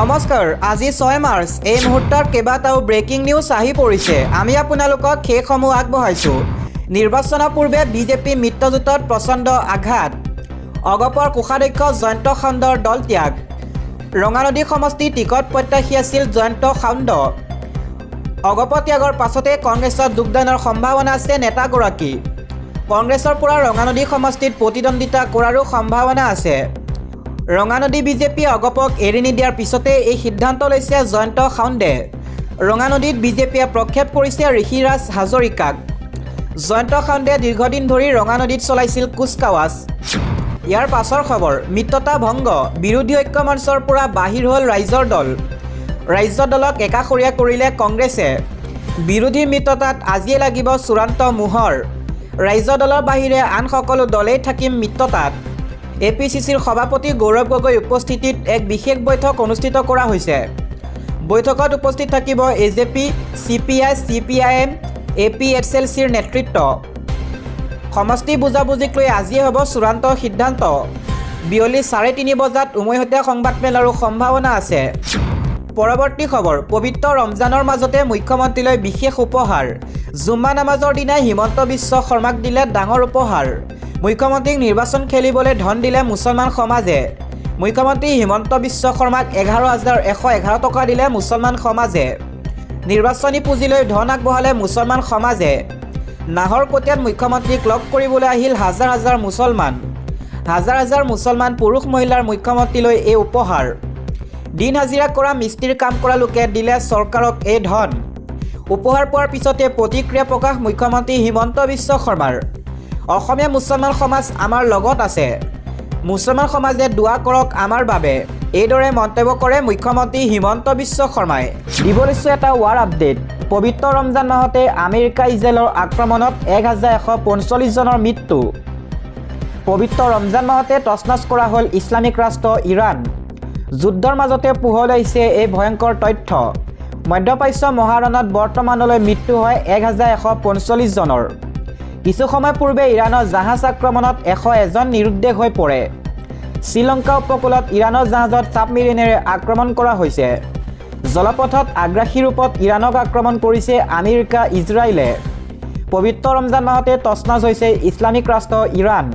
নমস্কাৰ আজি 6 মাৰ্চ এই মুহূৰ্তৰ কেইবাটাও ব্ৰেকিং নিউজ আহি পৰিছে আমি আপোনালোকক সেইসমূহ আগবঢ়াইছো নিৰ্বাচনৰ পূৰ্বে বিজেপি মিত্ৰজোঁটত প্ৰচণ্ড আঘাত অগপৰ কোষাধ্যক্ষ জয়ন্ত খাউণ্ডৰ দল ত্যাগ ৰঙানদী সমষ্টি টিকট প্ৰত্যাশী আছিল জয়ন্ত খাউণ্ড অগপ ত্যাগৰ পাছতে কংগ্ৰেছত যোগদানৰ সম্ভাৱনা আছে নেতাগৰাকী কংগ্ৰেছৰ পৰা ৰঙানদী সমষ্টিত প্ৰতিদ্বন্দ্বিতা কৰাৰো সম্ভাৱনা আছে ৰঙানদী বিজেপি অগপক এৰি নিদিয়াৰ পিছতে এই সিদ্ধান্ত লৈছে জয়ন্ত খাউণ্ডে ৰঙানদীত বিজেপিয়ে প্ৰক্ষেপ কৰিছে ঋষিৰাজ হাজৰিকাক জয়ন্ত খাউণ্ডে দীৰ্ঘদিন ধৰি ৰঙানদীত চলাইছিল কুচকাৱাজ ইয়াৰ পাছৰ খবৰ মিত্ৰতা ভংগ বিৰোধী ঐক্য মঞ্চৰ পৰা বাহিৰ হ'ল ৰাইজৰ দল ৰাজ্য দলক একাষৰীয়া কৰিলে কংগ্ৰেছে বিৰোধী মিত্ৰতাত আজিয়ে লাগিব চূড়ান্ত মোহৰ ৰাজ্য দলৰ বাহিৰে আন সকলো দলেই থাকিম মিত্ৰতাত এপিচিচিৰ সভাপতি গৌৰৱ গগৈ উপস্থিতিত এক বিশেষ বৈঠক অনুষ্ঠিত কৰা হৈছে বৈঠকত উপস্থিত থাকিব এজেপি চিপিআই চিপিআইএম এপিএছএলচিৰ নেতৃত্ব সমষ্টি বুজাবুজিক লৈ আজিয়ে হ'ব চূড়ান্ত সিদ্ধান্ত বিয়লি 3:30 বজাত উমৈহতীয়া সংবাদমেলৰো সম্ভাৱনা আছে পৰৱৰ্তী খবৰ পবিত্ৰ ৰমজানৰ মাজতে মুখ্যমন্ত্ৰীলৈ বিশেষ উপহাৰ জুম্মা নামাজৰ দিনাই হিমন্ত বিশ্ব শৰ্মাক দিলে ডাঙৰ উপহাৰ মুখ্যমন্ত্ৰীক নিৰ্বাচন খেলিবলৈ ধন দিলে মুছলমান সমাজে মুখ্যমন্ত্ৰী হিমন্ত বিশ্ব শৰ্মাক 11,111 টকা দিলে মুছলমান সমাজে নিৰ্বাচনী পুঁজিলৈ ধন আগবঢ়ালে মুছলমান সমাজে নাহৰকটীয়াত মুখ্যমন্ত্ৰীক লগ কৰিবলৈ আহিল হাজাৰ হাজাৰ মুছলমান পুৰুষ মহিলাৰ মুখ্যমন্ত্ৰীলৈ এই উপহাৰ দিন হাজিৰা কৰা মিস্ত্ৰীৰ কাম কৰা লোকে দিলে চৰকাৰক এই ধন উপহাৰ পোৱাৰ পিছতে প্ৰতিক্ৰিয়া প্ৰকাশ মুখ্যমন্ত্ৰী হিমন্ত বিশ্ব শৰ্মাৰ অসমীয়া মুছলমান সমাজ আমাৰ লগত আছে মুছলমান সমাজে দোৱা কৰক আমাৰ বাবে এইদৰে মন্তব্য কৰে মুখ্যমন্ত্ৰী হিমন্ত বিশ্ব শৰ্মাই দিবলৈছো এটা ৱাৰ আপডেট পবিত্ৰ ৰমজান মাহতে আমেৰিকা ইজৰাইলৰ আক্ৰমণত 1145 জনৰ মৃত্যু পবিত্ৰ ৰমজান মাহতে তছনছ কৰা হ'ল ইছলামিক ৰাষ্ট্ৰ ইৰাণ যুদ্ধৰ মাজতে পোহৰলৈ আহিছে এই ভয়ংকৰ তথ্য মধ্যপ্ৰাচ্য মহাৰণত বৰ্তমানলৈ মৃত্যু হয় 1145 জনৰ কিছু সময় পূৰ্বে ইৰাণৰ জাহাজ আক্ৰমণত 101 জন নিৰুদ্দেশ হৈ পৰে শ্ৰীলংকা উপকূলত ইৰাণৰ জাহাজত ছাবমেৰিনেৰে আক্ৰমণ কৰা হৈছে জলপথত আগ্ৰাসী ৰূপত ইৰাণক আক্ৰমণ কৰিছে আমেৰিকা ইজৰাইলে পবিত্ৰ ৰমজান মাহতে তছনছ হৈছে ইছলামিক ৰাষ্ট্ৰ ইৰাণ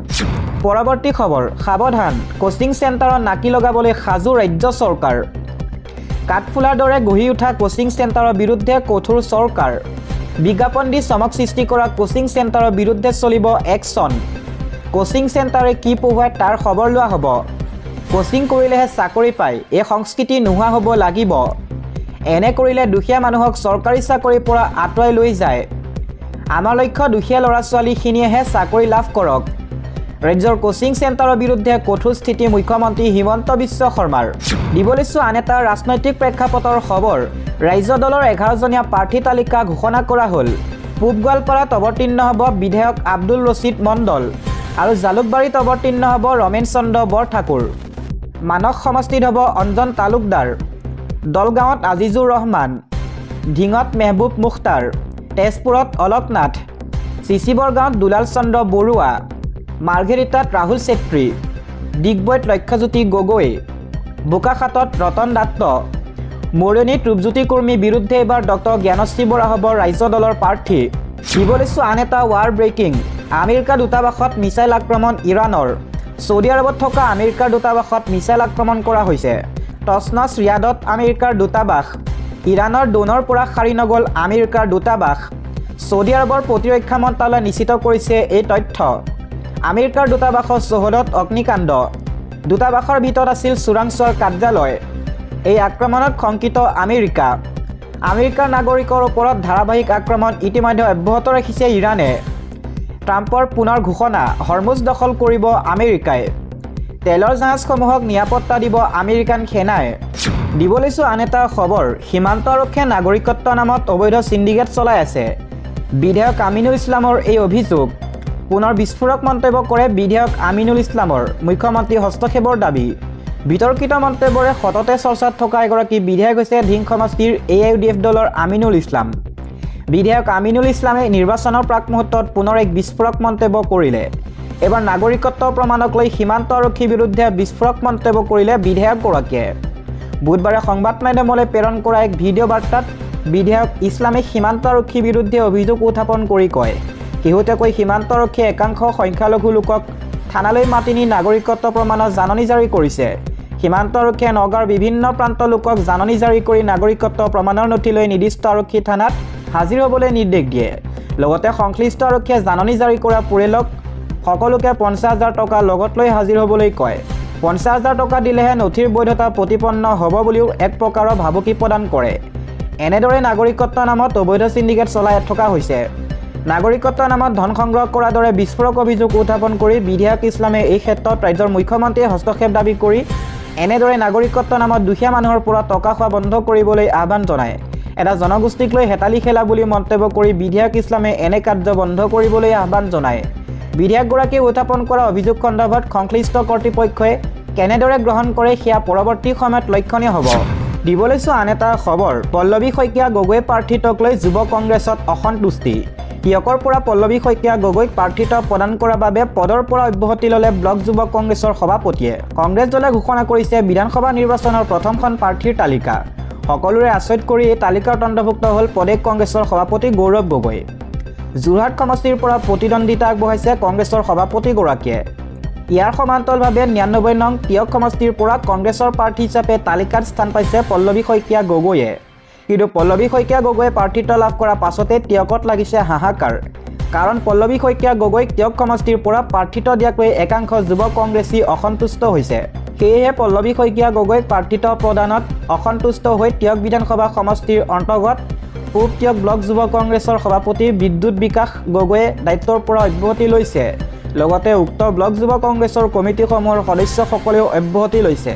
পৰৱৰ্তী খবৰ সাৱধান কোচিং চেণ্টাৰত নাকি লগাবলৈ সাজু ৰাজ্য চৰকাৰ কাঠফুলাৰ দৰে গঢ়ি উঠা কোচিং চেণ্টাৰৰ বিৰুদ্ধে কঠোৰ চৰকাৰ বিজ্ঞাপন দি চমক সৃষ্টি কৰা কোচিং চেণ্টাৰৰ বিৰুদ্ধে চলিব একশ্যন কোচিং চেণ্টাৰে কি পঢ়ুৱায় তাৰ খবৰ লোৱা হ'ব কোচিং কৰিলেহে চাকৰি পায় এই সংস্কৃতি নোহোৱা হ'ব লাগিব এনে কৰিলে দুখীয়া মানুহক চৰকাৰী চাকৰিৰ পৰা আঁতৰাই লৈ যায় আমাৰ লক্ষ্য দুখীয়া ল'ৰা ছোৱালীখিনিয়েহে চাকৰি লাভ কৰক ৰাজ্যৰ কোচিং চেণ্টাৰৰ বিৰুদ্ধে কঠোৰ স্থিতি মুখ্যমন্ত্ৰী হিমন্ত বিশ্ব শৰ্মাৰ দিবলৈছো আন এটা ৰাজনৈতিক প্ৰেক্ষাপটৰ খবৰ ৰাজ্য দলৰ 11জনীয়া প্ৰাৰ্থী তালিকা ঘোষণা কৰা হ'ল পূব গোৱালপাৰাত অৱতীৰ্ণ হ'ব বিধায়ক আব্দুল ৰছিদ মণ্ডল আৰু জালুকবাৰীত অৱতীৰ্ণ হ'ব ৰমেন চন্দ্ৰ বৰঠাকুৰ মানস সমষ্টিত হ'ব অঞ্জন তালুকদাৰ দলগাঁৱত আজিজুৰ ৰহমান ঢিঙত মেহবুব মুখতাৰ তেজপুৰত অলকনাথ চিচিবৰগাঁৱত দুলাল চন্দ্ৰ বৰুৱা মাৰ্ঘেৰিটাত ৰাহুল চেত্ৰী ডিগবৈত লক্ষ্যজ্যোতি গগৈ বোকাখাটত ৰতন দত্ত মৰণীত ৰূপজ্যোতি কুৰ্মীৰ বিৰুদ্ধে এইবাৰ ডক্টৰ জ্ঞানশ্ৰী বৰা হ'ব ৰাজ্য দলৰ প্ৰাৰ্থী দিবলৈছো আন এটা ৱাৰ ব্ৰেকিং আমেৰিকা দূতাবাসত মিছাইল আক্ৰমণ ইৰাণৰ ছৌদি আৰবত থকা আমেৰিকাৰ দূতাবাসত মিছাইল আক্ৰমণ কৰা হৈছে তছনছ ৰিয়াদত আমেৰিকাৰ দূতাবাস ইৰাণৰ ড্ৰোনৰ পৰা সাৰি নগ'ল আমেৰিকাৰ দূতাবাস ছৌদি আৰবৰ প্ৰতিৰক্ষা মন্ত্ৰালয়ে নিশ্চিত কৰিছে এই তথ্য আমেৰিকাৰ দূতাবাসৰ চৌহদত অগ্নিকাণ্ড দূতাবাসৰ ভিতৰত আছিল চোৰাংচোৱাৰ কাৰ্যালয় এই আক্ৰমণত শংকিত আমেৰিকাৰ নাগৰিকৰ ওপৰত ধাৰাবাহিক আক্ৰমণ ইতিমধ্যে অব্যাহত ৰাখিছে ইৰাণে ট্ৰাম্পৰ পুনৰ ঘোষণা হৰমুজ দখল কৰিব আমেৰিকাই তেলৰ জাহাজসমূহক নিৰাপত্তা দিব আমেৰিকান সেনাই দিবলৈছো আন এটা খবৰ সীমান্ত আৰক্ষীয়ে নাগৰিকত্ব নামত অবৈধ চিণ্ডিকেট চলাই আছে বিধায়ক আমিনুল ইছলামৰ এই অভিযোগ পুনৰ বিস্ফোৰক মন্তব্য কৰে বিধায়ক আমিনুল ইছলামৰ মুখ্যমন্ত্ৰী হস্তক্ষেপৰ দাবী বিতৰ্কিত মন্তব্যৰে সততে চৰ্চাত থকা এগৰাকী বিধায়ক হৈছে ধিং সমষ্টিৰ AIUDF দলৰ আমিনুল ইছলাম বিধায়ক আমিনুল ইছলামে নিৰ্বাচনৰ প্ৰাক মুহূৰ্তত পুনৰ এক বিস্ফোৰক মন্তব্য কৰিলে এবাৰ নাগৰিকত্ব প্ৰমাণক লৈ সীমান্ত আৰক্ষীৰ বিৰুদ্ধে বিস্ফোৰক মন্তব্য কৰিলে বিধায়কগৰাকীয়ে বুধবাৰে সংবাদ মাধ্যমলৈ প্ৰেৰণ কৰা এক ভিডিঅ' বাৰ্তাত বিধায়ক ইছলামে সীমান্ত আৰক্ষীৰ বিৰুদ্ধে অভিযোগ উত্থাপন কৰি কয়, শেহতীয়াকৈ সীমান্ত আৰক্ষীয়ে একাংশ সংখ্যালঘু লোকক থানালৈ মাতি নি নাগৰিকত্ব প্ৰমাণৰ জাননী জাৰি কৰিছে। সীমান্ত আৰক্ষীয়ে নগাঁৱৰ বিভিন্ন প্ৰান্তৰ লোকক জাননী জাৰি কৰি নাগৰিকত্ব প্ৰমাণৰ নথি লৈ নিৰ্দিষ্ট আৰক্ষী থানাত হাজিৰ হ'বলৈ নিৰ্দেশ দিয়ে। লগতে সংশ্লিষ্ট আৰক্ষীয়ে জাননী জাৰি কৰা পৰিয়ালক সকলোকে 50,000 টকা লগত লৈ হাজিৰ হ'বলৈ কয়। 50,000 টকা দিলেহে নথিৰ বৈধতা প্ৰতিপন্ন হ'ব বুলিও এক প্ৰকাৰৰ ভাবুকি প্ৰদান কৰে। এনেদৰে নাগৰিকত্বৰ নামত অবৈধ সিন্ডিকেট চলাই থকা হৈছে। নাগৰিকত্বৰ নামত ধন সংগ্ৰহ কৰাৰ দৰে বিস্ফোৰক অভিযোগ উত্থাপন কৰি বিধায়ক ইছলামে এই ক্ষেত্ৰত ৰাজ্যৰ মুখ্যমন্ত্ৰীয়ে হস্তক্ষেপ দাবী কৰি এনেদৰে নাগৰিকত্বৰ নামত দুখীয়া মানুহৰ পৰা টকা খোৱা বন্ধ কৰিবলৈ আহ্বান জনায়। এটা জনগোষ্ঠীক লৈ হেতালি খেলা বুলি মন্তব্য কৰি বিধায়ক ইছলামে এনে কাৰ্য বন্ধ কৰিবলৈ আহ্বান জনায়। বিধায়কগৰাকীয়ে উত্থাপন কৰা অভিযোগ সন্দৰ্ভত সংশ্লিষ্ট কৰ্তৃপক্ষই কেনেদৰে গ্ৰহণ কৰে সেয়া পৰৱৰ্তী সময়ত লক্ষণীয় হ'ব। দিবলৈছো আন এটা খবৰ, পল্লৱী শইকীয়া গগৈ প্ৰাৰ্থিত্বক লৈ যুৱ কংগ্ৰেছত অসন্তুষ্টি। টিয়কৰ পৰা পল্লৱী শইকীয়া গগৈক প্ৰাৰ্থিত্ব প্ৰদান কৰাৰ বাবে পদৰ পৰা অব্যাহতি ল'লে ব্লক যুৱ কংগ্ৰেছৰ সভাপতিয়ে। কংগ্ৰেছ দলে ঘোষণা কৰিছে বিধানসভা নিৰ্বাচনৰ প্ৰথমখন প্ৰাৰ্থীৰ তালিকা। সকলোৰে আচৰিত কৰি এই তালিকাত অন্তৰ্ভুক্ত হ'ল প্ৰদেশ কংগ্ৰেছৰ সভাপতি গৌৰৱ গগৈ। যোৰহাট সমষ্টিৰ পৰা প্ৰতিদ্বন্দ্বিতা আগবঢ়াইছে কংগ্ৰেছৰ সভাপতিগৰাকীয়ে। ইয়াৰ সমান্তৰালভাৱে 99 নং টিয়ক সমষ্টিৰ পৰা কংগ্ৰেছৰ প্ৰাৰ্থী হিচাপে তালিকাত স্থান পাইছে পল্লৱী শইকীয়া গগৈয়ে। কিন্তু পল্লৱী শইকীয়া গগৈয়ে প্ৰাৰ্থিত্ব লাভ কৰাৰ পাছতে টিয়কত লাগিছে হাহাকাৰ। কাৰণ পল্লৱী শইকীয়া গগৈক টিয়ক সমষ্টিৰ পৰা প্ৰাৰ্থিত্ব দিয়াক লৈ একাংশ যুৱ কংগ্ৰেছী অসন্তুষ্ট হৈছে। সেয়েহে পল্লৱী শইকীয়া গগৈক প্ৰাৰ্থিত্ব প্ৰদানত অসন্তুষ্ট হৈ টিয়ক বিধানসভা সমষ্টিৰ অন্তৰ্গত পূব টিয়ক ব্লক যুৱ কংগ্ৰেছৰ সভাপতি বিদ্যুৎ বিকাশ গগৈয়ে দায়িত্বৰ পৰা অব্যাহতি লৈছে। লগতে উক্ত ব্লক যুৱ কংগ্ৰেছৰ কমিটিসমূহৰ সদস্যসকলেও অব্যাহতি লৈছে।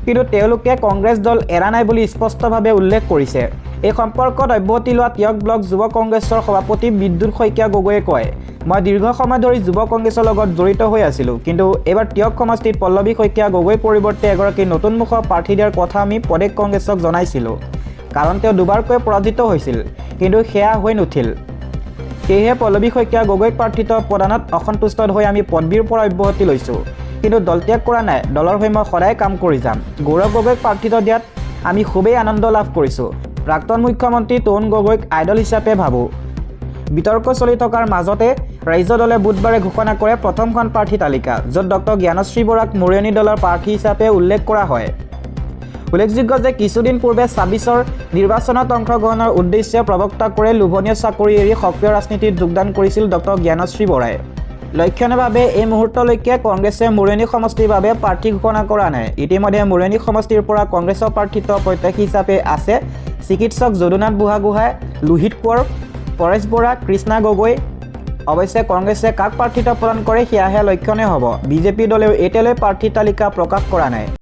কিন্তু তেওঁলোকে কংগ্ৰেছ দল এৰা নাই বুলি স্পষ্টভাৱে উল্লেখ কৰিছে। এই সম্পৰ্কত অব্যাহতি লোৱা টিয়ক ব্লক যুৱ কংগ্ৰেছৰ সভাপতি বিদ্যুৎ শইকীয়া গগৈয়ে কয়, মই দীৰ্ঘ সময় ধৰি যুৱ কংগ্ৰেছৰ লগত জড়িত হৈ আছিলোঁ। কিন্তু এইবাৰ টিয়ক সমষ্টিত পল্লৱী শইকীয়া গগৈৰ পৰিৱৰ্তে এগৰাকী নতুন মুখৰ প্ৰাৰ্থী দিয়াৰ কথা আমি প্ৰদেশ কংগ্ৰেছক জনাইছিলোঁ। কাৰণ তেওঁ দুবাৰকৈ পৰাজিত হৈছিল, কিন্তু সেয়া হৈ নুঠিল। সেয়েহে পল্লৱী শইকীয়া গগৈক প্ৰাৰ্থিত্ব প্ৰদানত অসন্তুষ্ট হৈ আমি পদবীৰ পৰা অব্যাহতি লৈছোঁ। কিন্তু দল ত্যাগ কৰা নাই, দলৰ হৈ মই সদায় কাম কৰি যাম। গৌৰৱ গগৈক প্ৰাৰ্থিত্ব দিয়াত আমি খুবেই আনন্দ লাভ কৰিছোঁ। প্ৰাক্তন মুখ্যমন্ত্ৰী তৰুণ গগৈক আইডল হিচাপে ভাবোঁ। বিতৰ্ক চলি থকাৰ মাজতে ৰাজ্য দলে বুধবাৰে ঘোষণা কৰে প্ৰথমখন প্ৰাৰ্থী তালিকা, য'ত ডক্টৰ জ্ঞানশ্ৰী বৰাক মৰিয়নি দলৰ প্ৰাৰ্থী হিচাপে উল্লেখ কৰা হয়। উল্লেখযোগ্য যে কিছুদিন পূৰ্বে 26ৰ নিৰ্বাচনত অংশগ্ৰহণৰ উদ্দেশ্যে প্ৰবক্তা কৰে লোভনীয় চাকৰি এৰি সক্ৰিয় ৰাজনীতিত যোগদান কৰিছিল ডক্টৰ জ্ঞানশ্ৰী বৰাই। লক্ষণীয়ভাৱে এই মুহূৰ্তলৈকে কংগ্ৰেছে মৰিয়নি সমষ্টিৰ বাবে প্ৰাৰ্থী ঘোষণা কৰা নাই। ইতিমধ্যে মৰিয়নি সমষ্টিৰ পৰা কংগ্ৰেছৰ প্ৰাৰ্থিত্ব প্ৰত্যাশী হিচাপে আছে চিকিৎসক যদুনাথ বুঢ়াগোহাঁই, লোহিত কোঁৱৰ, পৰেশ বৰা, কৃষ্ণা গগৈ। অৱশ্যে কংগ্ৰেছে কাক প্ৰাৰ্থিত্ব প্ৰদান কৰে সেয়াহে লক্ষণীয় হ'ব। বিজেপি দলেও এতিয়ালৈ প্ৰাৰ্থী তালিকা প্ৰকাশ কৰা নাই।